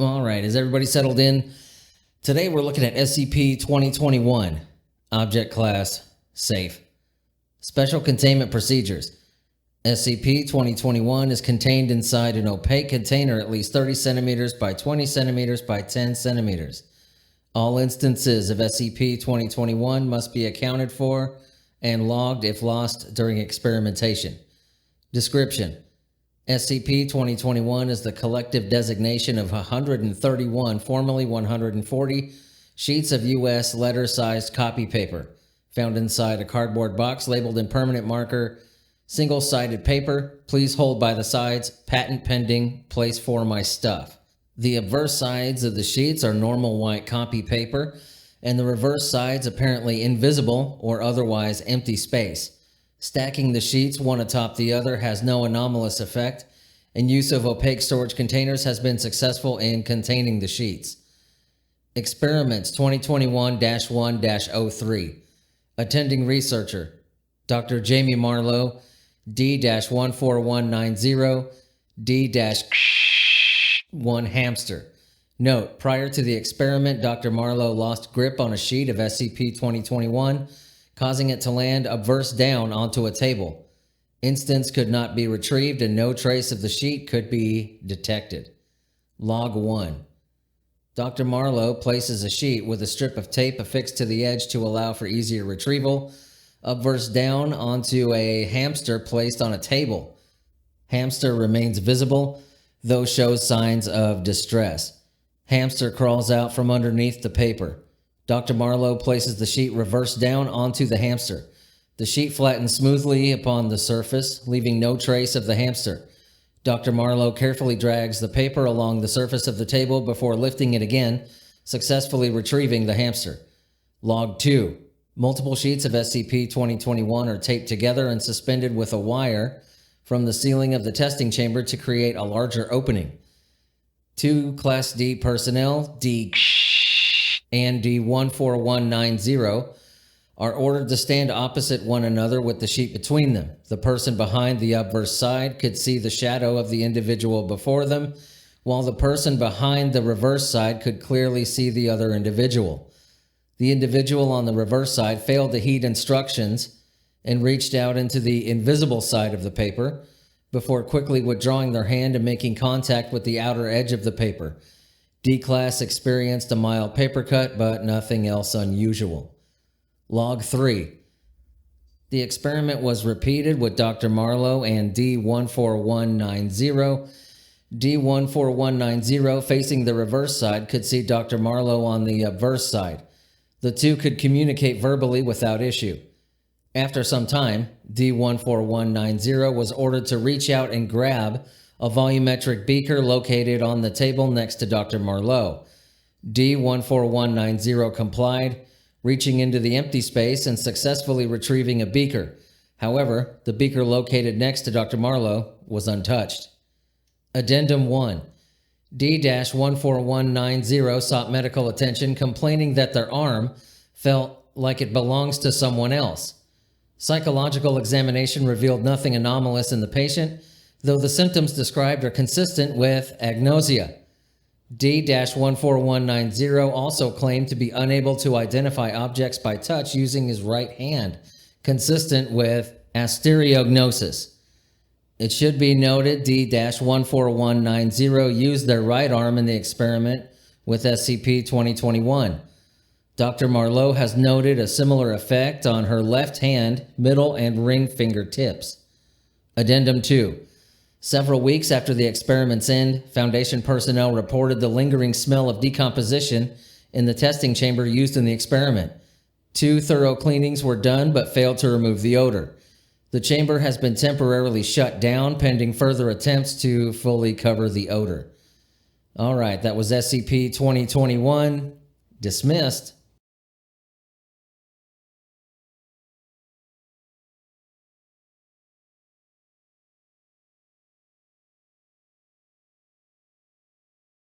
All right, is everybody settled in? Today we're looking at SCP-2021, Object Class Safe. Special Containment Procedures. SCP-2021 is contained inside an opaque container at least 30 centimeters by 20 centimeters by 10 centimeters. All instances of SCP-2021 must be accounted for and logged if lost during experimentation. Description: SCP-2021 is the collective designation of 131, formerly 140, sheets of U.S. letter-sized copy paper, found inside a cardboard box labeled in permanent marker, single-sided paper, please hold by the sides, patent pending, place for my stuff. The obverse sides of the sheets are normal white copy paper, and the reverse sides apparently invisible or otherwise empty space. Stacking the sheets one atop the other has no anomalous effect, and use of opaque storage containers has been successful in containing the sheets. Experiments 2021-1-03. Attending researcher: Dr. Jamie Marlowe, D-14190, D-1 hamster. Note: prior to the experiment, Dr. Marlowe lost grip on a sheet of SCP-2021, causing it to land obverse down onto a table. Instance could not be retrieved and no trace of the sheet could be detected. Log 1. Dr. Marlowe places a sheet with a strip of tape affixed to the edge to allow for easier retrieval, obverse down onto a hamster placed on a table. Hamster remains visible, though shows signs of distress. Hamster crawls out from underneath the paper. Dr. Marlowe places the sheet reverse down onto the hamster. The sheet flattens smoothly upon the surface, leaving no trace of the hamster. Dr. Marlowe carefully drags the paper along the surface of the table before lifting it again, successfully retrieving the hamster. Log 2. Multiple sheets of SCP-2021 are taped together and suspended with a wire from the ceiling of the testing chamber to create a larger opening. 2 Class D personnel, D and D-14190, are ordered to stand opposite one another with the sheet between them. The person behind the obverse side could see the shadow of the individual before them, while the person behind the reverse side could clearly see the other individual. The individual on the reverse side failed to heed instructions and reached out into the invisible side of the paper before quickly withdrawing their hand and making contact with the outer edge of the paper. D-Class experienced a mild paper cut, but nothing else unusual. Log 3. The experiment was repeated with Dr. Marlowe and D-14190. D-14190, facing the reverse side, could see Dr. Marlowe on the obverse side. The two could communicate verbally without issue. After some time, D-14190 was ordered to reach out and grab a volumetric beaker located on the table next to Dr. Marlowe. D-14190 complied, reaching into the empty space and successfully retrieving a beaker. However, the beaker located next to Dr. Marlowe was untouched. Addendum 1. D-14190 sought medical attention, complaining that their arm felt like it belongs to someone else. Psychological examination revealed nothing anomalous in the patient, though the symptoms described are consistent with agnosia. D-14190 also claimed to be unable to identify objects by touch using his right hand, consistent with asteriognosis. It should be noted D-14190 used their right arm in the experiment with SCP-2021. Dr. Marlowe has noted a similar effect on her left hand, middle, and ring finger tips. Addendum 2. Several weeks after the experiment's end, Foundation personnel reported the lingering smell of decomposition in the testing chamber used in the experiment. 2 thorough cleanings were done but failed to remove the odor. The chamber has been temporarily shut down pending further attempts to fully cover the odor. All right, that was SCP-2021. Dismissed.